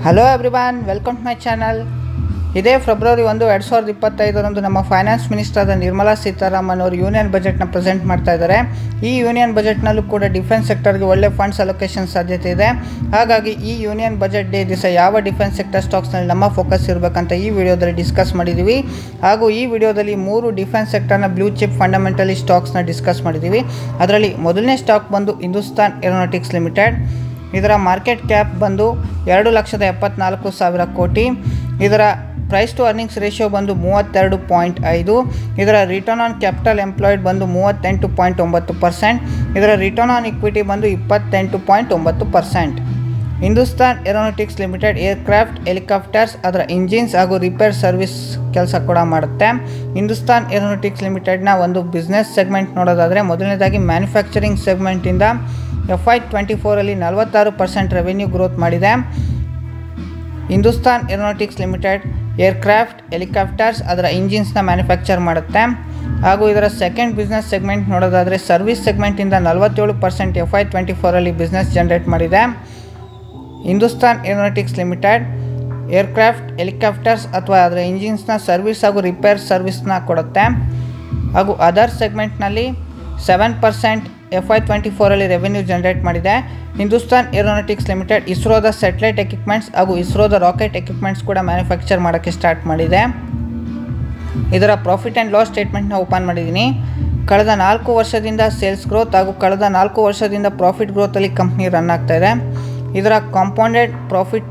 Hello everyone, welcome to my channel. ಇದೇ February 1, 2025 ನಮ್ಮ finance minister ಆದ ನಿರ್ಮಲಾ ಸೀತಾರಾಮನ್ ಅವರು ಯೂನಿಯನ್ ಬಜೆಟ್ನ ಪ್ರೆಸೆಂಟ್ ಮಾಡ್ತಾ ಇದ್ದಾರೆ. ಈ ಯೂನಿಯನ್ ಬಜೆಟ್ನಲ್ಲೂ ಕೂಡ ಡಿಫೆನ್ಸ್ ಸೆಕ್ಟರ್ಗೆ ಒಳ್ಳೆ ಫಂಡ್ಸ್ ಅಲೋಕೇಶನ್ ಸಾಧ್ಯತೆ ಇದೆ. ಹಾಗಾಗಿ ಈ ಯೂನಿಯನ್ ಬಜೆಟ್ ಡೇ ದಿವಸ ಯಾವ ಡಿಫೆನ್ಸ್ ಸೆಕ್ಟರ್ ಸ್ಟಾಕ್ಸ್ನಲ್ಲಿ ನಮ್ಮ ಫೋಕಸ್ ಇರಬೇಕಂತ ಈ ವಿಡಿಯೋದಲ್ಲಿ ಡಿಸ್ಕಸ್ ಮಾಡಿದ್ದೀವಿ. ಹಾಗೂ ಈ ವಿಡಿಯೋದಲ್ಲಿ 3 ಡಿಫೆನ್ಸ್ ಸೆಕ್ಟರ್ನ ಬ್ಲೂ ಚಿಪ್ ಫಂಡಮೆಂಟಲಿ ಸ್ಟಾಕ್ಸ್ನ ಡಿಸ್ಕಸ್ ಮಾಡಿದ್ದೀವಿ. ಅದರಲ್ಲಿ ಮೊದಲನೇ ಸ್ಟಾಕ್ ಬಂದು ಹಿಂದೂಸ್ತಾನ್ ಏರೋನಾಟಿಕ್ಸ್ ಲಿಮಿಟೆಡ್. ಇದರ ಮಾರ್ಕೆಟ್ ಕ್ಯಾಪ್ ಬಂದು 2,74,000 ಕೋಟಿ. ಇದರ ಪ್ರೈಸ್ ಟು ಅರ್ನಿಂಗ್ಸ್ ರೇಷಿಯೋ ಬಂದು 32.5. ಇದರ ರಿಟರ್ನ್ ಆನ್ ಕ್ಯಾಪಿಟಲ್ ಎಂಪ್ಲಾಯ್ಡ್ ಬಂದು 38.9%. ಇದರ ರಿಟರ್ನ್ ಆನ್ ಇಕ್ವಿಟಿ ಬಂದು 28.9%. Hindustan aeronautics limited aircraft, helicopters, ಅದರ ಇಂಜಿನ್ಸ್ ಹಾಗೂ ರಿಪೇರ್ ಸರ್ವಿಸ್ ಕೆಲಸ ಕೂಡ ಮಾಡುತ್ತೆ. ಹಿಂದೂಸ್ತಾನ್ ಏರೋನಾಟಿಕ್ಸ್ ಲಿಮಿಟೆಡ್ನ ಒಂದು ಬಿಸ್ನೆಸ್ ಸೆಗ್ಮೆಂಟ್ ನೋಡೋದಾದರೆ, ಮೊದಲನೇದಾಗಿ ಮ್ಯಾನುಫ್ಯಾಕ್ಚರಿಂಗ್ ಸೆಗ್ಮೆಂಟಿಂದ FY24 46% ರೆವೆನ್ಯೂ ಗ್ರೋತ್ ಮಾಡಿದೆ. Hindustan aeronautics limited aircraft, helicopters, ಅದರ ಇಂಜಿನ್ಸ್ನ ಮ್ಯಾನುಫ್ಯಾಕ್ಚರ್ ಮಾಡುತ್ತೆ. ಹಾಗೂ ಇದರ ಸೆಕೆಂಡ್ ಬಿಸ್ನೆಸ್ ಸೆಗ್ಮೆಂಟ್ ನೋಡೋದಾದರೆ, ಸರ್ವಿಸ್ ಸೆಗ್ಮೆಂಟಿಂದ 47% FY24 ಬಿಸ್ನೆಸ್ ಜನರೇಟ್ ಮಾಡಿದೆ. Hindustan aeronautics limited aircraft, helicopters ಅಥವಾ ಅದರ ಇಂಜಿನ್ಸ್ನ ಸರ್ವಿಸ್ ಹಾಗೂ ರಿಪೇರ್ ಸರ್ವಿಸ್ನ ಕೊಡುತ್ತೆ. ಹಾಗೂ ಅದರ್ ಸೆಗ್ಮೆಂಟ್ನಲ್ಲಿ 7% FY24 ರೆವೆನ್ಯೂ ಜನರೇಟ್ ಮಾಡಿದೆ. ಹಿಂದೂಸ್ತಾನ್ ಏರೋನಾಟಿಕ್ಸ್ ಲಿಮಿಟೆಡ್ ಇಸ್ರೋದ ಸ್ಯಾಟಲೈಟ್ ಎಕ್ವಿಪ್ಮೆಂಟ್ಸ್ ಹಾಗೂ ಇಸ್ರೋದ ರಾಕೆಟ್ ಎಕ್ವಿಪ್ಮೆಂಟ್ಸ್ ಕೂಡ ಮ್ಯಾನುಫ್ಯಾಕ್ಚರ್ ಮಾಡೋಕ್ಕೆ ಸ್ಟಾರ್ಟ್ ಮಾಡಿದೆ. ಇದರ ಪ್ರಾಫಿಟ್ ಆ್ಯಂಡ್ ಲಾಸ್ ಸ್ಟೇಟ್ಮೆಂಟ್ನ ಓಪನ್ ಮಾಡಿದ್ದೀನಿ. ಕಳೆದ 4 ವರ್ಷದಿಂದ ಸೇಲ್ಸ್ ಗ್ರೋತ್ ಹಾಗೂ ಕಳೆದ 4 ವರ್ಷದಿಂದ ಪ್ರಾಫಿಟ್ ಗ್ರೋತಲ್ಲಿ ಕಂಪ್ನಿ ರನ್ ಆಗ್ತಾ ಇದೆ. ಇದರ ಕಾಂಪೌಂಡೆಡ್ ಪ್ರಾಫಿಟ್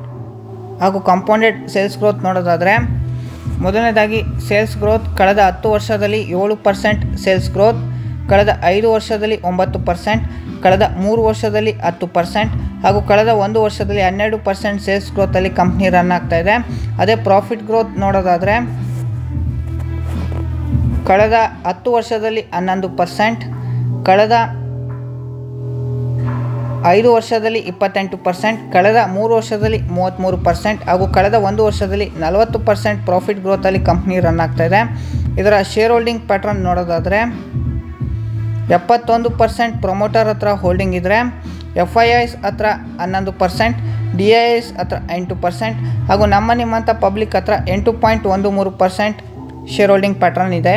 ಹಾಗೂ ಕಾಂಪೌಂಡೆಡ್ ಸೇಲ್ಸ್ ಗ್ರೋತ್ ನೋಡೋದಾದರೆ, ಮೊದಲನೇದಾಗಿ ಸೇಲ್ಸ್ ಗ್ರೋತ್ ಕಳೆದ 10 ವರ್ಷದಲ್ಲಿ 7% ಸೇಲ್ಸ್ ಗ್ರೋತ್, ಕಳೆದ 5 ವರ್ಷದಲ್ಲಿ 9%, ಕಳೆದ 3 ವರ್ಷದಲ್ಲಿ 10% ಹಾಗೂ ಕಳೆದ 1 ವರ್ಷದಲ್ಲಿ 12% ಸೇಲ್ಸ್ ಗ್ರೋತಲ್ಲಿ ಕಂಪ್ನಿ ರನ್ ಆಗ್ತಾ ಇದೆ. ಅದೇ ಪ್ರಾಫಿಟ್ ಗ್ರೋತ್ ನೋಡೋದಾದರೆ, ಕಳೆದ 10 ವರ್ಷದಲ್ಲಿ 11%, ಕಳೆದ 5 ವರ್ಷದಲ್ಲಿ 28%, ಕಳೆದ 3 ವರ್ಷದಲ್ಲಿ 33% ಹಾಗೂ ಕಳೆದ 1 ವರ್ಷದಲ್ಲಿ 40% ಪ್ರಾಫಿಟ್ ಗ್ರೋತಲ್ಲಿ ಕಂಪ್ನಿ ರನ್ ಆಗ್ತಾ ಇದೆ. ಇದರ ಶೇರ್ ಹೋಲ್ಡಿಂಗ್ ಪ್ಯಾಟ್ರನ್ ನೋಡೋದಾದರೆ, 71% ಪ್ರೊಮೋಟರ್ ಹತ್ರ ಹೋಲ್ಡಿಂಗ್ ಇದ್ದರೆ, FIIs ಹತ್ರ 11%, DIIs ಹತ್ರ 8% ಹಾಗೂ ನಿಮ್ಮಂಥ ಪಬ್ಲಿಕ್ ಹತ್ರ 8.13% ಶೇರ್ ಹೋಲ್ಡಿಂಗ್ ಪ್ಯಾಟ್ರನ್ ಇದೆ.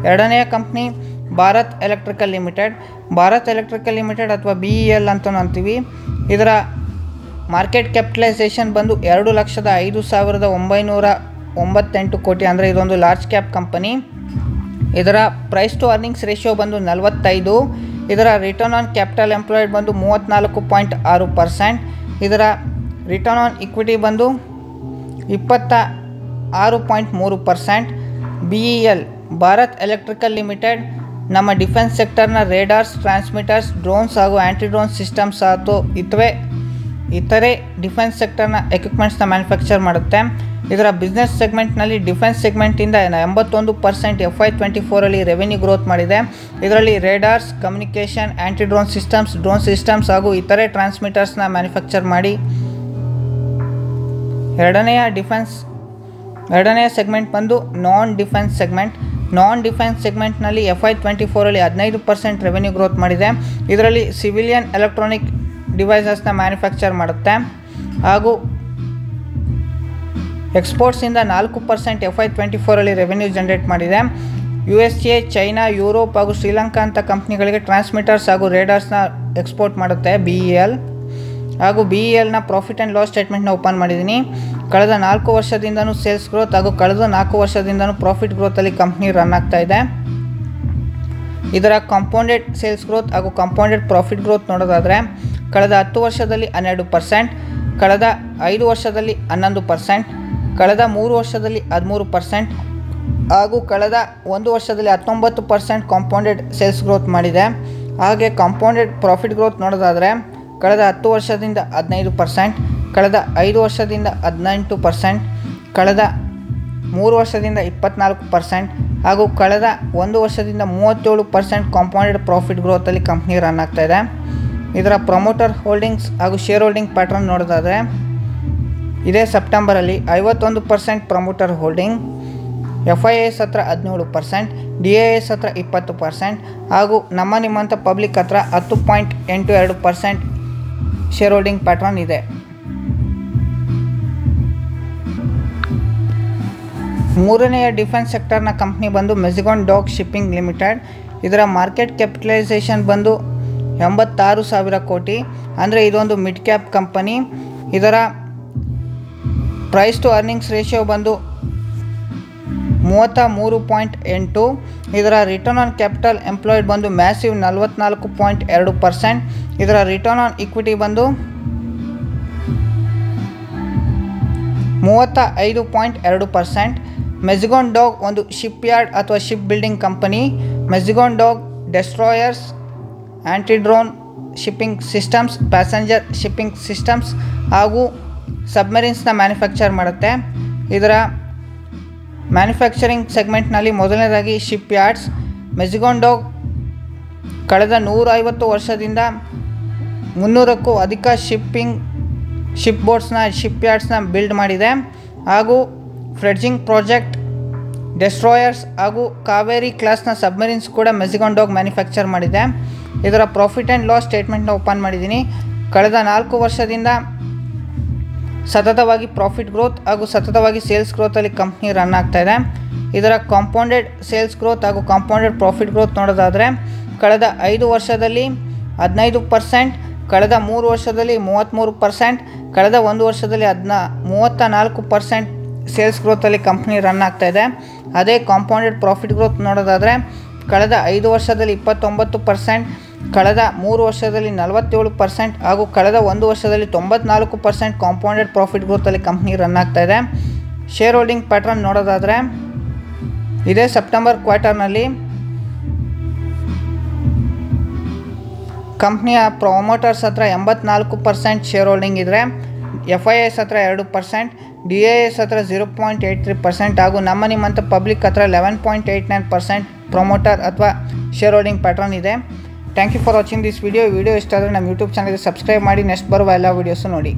ಎರಡನೆಯ company Bharat electrical limited. Bharat electrical limited ಅಥವಾ BEL ಅಂತ ಅಂತೀವಿ. ಇದರ ಮಾರ್ಕೆಟ್ ಕ್ಯಾಪಿಟಲೈಸೇಷನ್ ಬಂದು 2,05,998 ಕೋಟಿ, ಅಂದರೆ ಇದೊಂದು ಲಾರ್ಜ್ ಕ್ಯಾಪ್ ಕಂಪನಿ. ಇದರ ಪ್ರೈಸ್ ಟು ಅರ್ನಿಂಗ್ಸ್ ರೇಷಿಯೋ ಬಂದು 45. ಇದರ ರಿಟರ್ನ್ ಆನ್ ಕ್ಯಾಪಿಟಲ್ ಎಂಪ್ಲಾಯ್ಡ್ ಬಂದು 34.6%. ಇದರ ರಿಟರ್ನ್ ಆನ್ ಇಕ್ವಿಟಿ ಬಂದು 26.3%. BEL ಭಾರತ್ ಎಲೆಕ್ಟ್ರಿಕಲ್ ಲಿಮಿಟೆಡ್ ನಮ್ಮ ಡಿಫೆನ್ಸ್ ಸೆಕ್ಟರ್ನ ರೇಡಾರ್ಸ್, ಟ್ರಾನ್ಸ್ಮಿಟರ್ಸ್, ಡ್ರೋನ್ಸ್ ಹಾಗೂ ಆ್ಯಂಟಿ ಡ್ರೋನ್ ಸಿಸ್ಟಮ್ಸ್ ಅಥವಾ ಇತರೆ ಡಿಫೆನ್ಸ್ ಸೆಕ್ಟರ್ನ ಎಕ್ವಿಪ್ಮೆಂಟ್ಸ್ನ ಮ್ಯಾನುಫ್ಯಾಕ್ಚರ್ ಮಾಡುತ್ತೆ. ಇದರ ಬಿಸ್ನೆಸ್ ಸೆಗ್ಮೆಂಟ್ನಲ್ಲಿ ಡಿಫೆನ್ಸ್ ಸೆಗ್ಮೆಂಟಿಂದ 81% FY24 ರೆವೆನ್ಯೂ ಗ್ರೋತ್ ಮಾಡಿದೆ. ಇದರಲ್ಲಿ radars, communication, anti drone systems ಹಾಗೂ ಇತರೆ ಟ್ರಾನ್ಸ್ಮಿಟರ್ಸ್ನ ಮ್ಯಾನುಫ್ಯಾಕ್ಚರ್ ಮಾಡಿ. ಎರಡನೆಯ ಸೆಗ್ಮೆಂಟ್ ಬಂದು ನಾನ್ ಡಿಫೆನ್ಸ್ ಸೆಗ್ಮೆಂಟ್ನಲ್ಲಿ FY24 15% ರೆವೆನ್ಯೂ ಗ್ರೋತ್ ಮಾಡಿದೆ. ಇದರಲ್ಲಿ ಸಿವಿಲಿಯನ್ ಎಲೆಕ್ಟ್ರಾನಿಕ್ ಡಿವೈಸಸ್ನ ಮ್ಯಾನುಫ್ಯಾಕ್ಚರ್ ಮಾಡುತ್ತೆ. ಹಾಗೂ ಎಕ್ಸ್ಪೋರ್ಟ್ಸಿಂದ 4% FY24 ರೆವೆನ್ಯೂ ಜನರೇಟ್ ಮಾಡಿದೆ. USA, ಚೈನಾ, ಯುರೋಪ್ ಹಾಗೂ ಶ್ರೀಲಂಕಾ ಅಂಥ ಕಂಪ್ನಿಗಳಿಗೆ ಟ್ರಾನ್ಸ್ಮಿಟರ್ಸ್ ಹಾಗೂ ರೇಡಾರ್ಸ್ನ ಎಕ್ಸ್ಪೋರ್ಟ್ ಮಾಡುತ್ತೆ BEL. ಹಾಗೂ BELನ ಪ್ರಾಫಿಟ್ ಆ್ಯಂಡ್ ಲಾಸ್ ಸ್ಟೇಟ್ಮೆಂಟ್ನ ಓಪನ್ ಮಾಡಿದ್ದೀನಿ. ಕಳೆದ 4 ವರ್ಷದಿಂದನೂ ಸೇಲ್ಸ್ ಗ್ರೋತ್ ಹಾಗೂ ಕಳೆದ 4 ವರ್ಷದಿಂದನೂ ಪ್ರಾಫಿಟ್ ಗ್ರೋತಲ್ಲಿ ಕಂಪ್ನಿ ರನ್ ಆಗ್ತಾ ಇದೆ. ಇದರ ಕಾಂಪೌಂಡೆಡ್ ಸೇಲ್ಸ್ ಗ್ರೋತ್ ಹಾಗೂ ಕಾಂಪೌಂಡೆಡ್ ಪ್ರಾಫಿಟ್ ಗ್ರೋತ್ ನೋಡೋದಾದರೆ, ಕಳೆದ 10 ವರ್ಷದಲ್ಲಿ 12%, ಕಳೆದ 5 ವರ್ಷದಲ್ಲಿ 11%, ಕಳೆದ 3 ವರ್ಷದಲ್ಲಿ 13% ಹಾಗೂ ಕಳೆದ 1 ವರ್ಷದಲ್ಲಿ 19% ಕಾಂಪೌಂಡೆಡ್ ಸೇಲ್ಸ್ ಗ್ರೋತ್ ಮಾಡಿದೆ. ಹಾಗೆ ಕಾಂಪೌಂಡೆಡ್ ಪ್ರಾಫಿಟ್ ಗ್ರೋತ್ ನೋಡೋದಾದರೆ, ಕಳೆದ 10 ವರ್ಷದಿಂದ 15%, ಕಳೆದ 5 ವರ್ಷದಿಂದ 18%, ಕಳೆದ 3 ವರ್ಷದಿಂದ 24% ಹಾಗೂ ಕಳೆದ 1 ವರ್ಷದಿಂದ 37% ಕಾಂಪೌಂಡೆಡ್ ಪ್ರಾಫಿಟ್ ಗ್ರೋತಲ್ಲಿ ಕಂಪ್ನಿ ರನ್ ಆಗ್ತಾ ಇದೆ. ಇದರ ಪ್ರೊಮೋಟರ್ ಹೋಲ್ಡಿಂಗ್ಸ್ ಹಾಗೂ ಶೇರ್ ಹೋಲ್ಡಿಂಗ್ ಪ್ಯಾಟ್ರನ್ ನೋಡೋದಾದರೆ, ಇದೇ ಸೆಪ್ಟೆಂಬರಲ್ಲಿ 51% ಪ್ರೊಮೋಟರ್ ಹೋಲ್ಡಿಂಗ್, FIIs ಹತ್ರ 17%, DIIs ಹತ್ರ 20% ಹಾಗೂ ನಿಮ್ಮಂಥ ಪಬ್ಲಿಕ್ ಹತ್ರ 10.82% ಶೇರ್ ಹೋಲ್ಡಿಂಗ್ ಪ್ಯಾಟ್ರನ್ ಇದೆ. ಮೂರನೆಯ ಡಿಫೆನ್ಸ್ ಸೆಕ್ಟರ್ನ ಕಂಪ್ನಿ ಬಂದು ಮೆಜಿಗಾನ್ ಡಾಕ್ ಶಿಪ್ಪಿಂಗ್ ಲಿಮಿಟೆಡ್. ಇದರ ಮಾರ್ಕೆಟ್ ಕ್ಯಾಪಿಟಲೈಸೇಷನ್ ಬಂದು 86,000 ಕೋಟಿ. ಅಂದರೆ ಇದೊಂದು ಮಿಡ್ ಕ್ಯಾಪ್ ಕಂಪನಿ. ಇದರ ಪ್ರೈಸ್ ಟು ಅರ್ನಿಂಗ್ಸ್ ರೇಷಿಯೋ ಬಂದು 33.8. ಇದರ ರಿಟರ್ನ್ ಆನ್ ಕ್ಯಾಪಿಟಲ್ ಎಂಪ್ಲಾಯ್ಡ್ ಬಂದು ಮ್ಯಾಸಿವ್ 44.2%. ಇದರ ರಿಟರ್ನ್ ಆನ್ ಇಕ್ವಿಟಿ ಬಂದು 35.2%. ಮೆಜಿಗಾನ್ ಡಾಕ್ ಒಂದು ಶಿಪ್ ಯಾರ್ಡ್ ಅಥವಾ ship building company. Mazagon dock destroyers, anti drone shipping systems, passenger shipping systems ಹಾಗೂ ಸಬ್ಮರೀನ್ಸ್ನ ಮ್ಯಾನುಫ್ಯಾಕ್ಚರ್ ಮಾಡುತ್ತೆ. ಇದರ ಮ್ಯಾನುಫ್ಯಾಕ್ಚರಿಂಗ್ ಸೆಗ್ಮೆಂಟ್ನಲ್ಲಿ ಮೊದಲನೇದಾಗಿ ಶಿಪ್ ಯಾರ್ಡ್ಸ್. ಮೆಜಿಗಾನ್ ಡಾಕ್ ಕಳೆದ 150 ವರ್ಷದಿಂದ 300ಕ್ಕೂ ಅಧಿಕ ಶಿಪ್ ಬೋಟ್ಸ್ನ ಶಿಪ್ ಯಾರ್ಡ್ಸ್ನ ಬಿಲ್ಡ್ ಮಾಡಿದೆ ಹಾಗೂ ಫ್ಲೆಡ್ಜಿಂಗ್ ಪ್ರಾಜೆಕ್ಟ್, ಡೆಸ್ಟ್ರಾಯರ್ಸ್ ಹಾಗೂ ಕಾವೇರಿ ಕ್ಲಾಸ್ನ ಸಬ್ಮರೀನ್ಸ್ ಕೂಡ ಮೆಜಿಗಾನ್ ಡಾಕ್ ಮ್ಯಾನುಫ್ಯಾಕ್ಚರ್ ಮಾಡಿದೆ. ಇದರ ಪ್ರಾಫಿಟ್ ಆ್ಯಂಡ್ ಲಾಸ್ ಸ್ಟೇಟ್ಮೆಂಟ್ನ ಓಪನ್ ಮಾಡಿದ್ದೀನಿ. ಕಳೆದ 4 ವರ್ಷದಿಂದ ಸತತವಾಗಿ ಪ್ರಾಫಿಟ್ ಗ್ರೋತ್ ಹಾಗೂ ಸತತವಾಗಿ ಸೇಲ್ಸ್ ಗ್ರೋತಲ್ಲಿ ಕಂಪ್ನಿ ರನ್ ಆಗ್ತಾಯಿದೆ. ಇದರ ಕಾಂಪೌಂಡೆಡ್ ಸೇಲ್ಸ್ ಗ್ರೋತ್ ಹಾಗೂ ಕಾಂಪೌಂಡೆಡ್ ಪ್ರಾಫಿಟ್ ಗ್ರೋತ್ ನೋಡೋದಾದರೆ ಕಳೆದ 5 ವರ್ಷದಲ್ಲಿ 15%, ಕಳೆದ 3 ವರ್ಷದಲ್ಲಿ 33%, ಕಳೆದ 1 ವರ್ಷದಲ್ಲಿ 34% ಸೇಲ್ಸ್ ಗ್ರೋತಲ್ಲಿ ಕಂಪ್ನಿ ರನ್ ಆಗ್ತಾಯಿದೆ. ಅದೇ ಕಾಂಪೌಂಡೆಡ್ ಪ್ರಾಫಿಟ್ ಗ್ರೋತ್ ನೋಡೋದಾದರೆ ಕಳೆದ 5 ವರ್ಷದಲ್ಲಿ 29%, ಕಳೆದ 3 ವರ್ಷದಲ್ಲಿ 47% ಹಾಗೂ ಕಳೆದ 1 ವರ್ಷದಲ್ಲಿ 94% ಕಾಂಪೌಂಡೆಡ್ ಪ್ರಾಫಿಟ್ ಗ್ರೋತಲ್ಲಿ ಕಂಪ್ನಿ ರನ್ ಆಗ್ತಾಯಿದೆ. ಶೇರ್ ಹೋಲ್ಡಿಂಗ್ ಪ್ಯಾಟ್ರನ್ ನೋಡೋದಾದರೆ ಇದೇ ಸೆಪ್ಟೆಂಬರ್ ಕ್ವಾರ್ಟರ್ನಲ್ಲಿ ಕಂಪ್ನಿಯ ಪ್ರೊಮೋಟರ್ಸ್ ಹತ್ರ 84% ಶೇರ್ ಹೋಲ್ಡಿಂಗ್ ಇದ್ದರೆ, FIIs ಹತ್ರ 2%, DIIs ಹತ್ರ 0.83% ಹಾಗೂ ನಮ್ಮ ನಿಮ್ಮಂಥ ಪಬ್ಲಿಕ್ ಹತ್ರ 11.89% ಪ್ರೊಮೋಟರ್ ಅಥವಾ ಶೇರ್ ಹೋಲ್ಡಿಂಗ್ ಪ್ಯಾಟ್ರನ್ ಇದೆ. Thank you for watching this video ಇಷ್ಟ ಆದರೆ ನಮ್ಮ ಯೂಟ್ಯೂಬ್ ಚಾನಲ್ಗೆ ಸಬ್ಸ್ಕ್ರೈಬ್ ಮಾಡಿ ನೆಕ್ಸ್ಟ್ ಬರುವ ಎಲ್ಲ ವೀಡಿಯೋಸು ನೋಡಿ.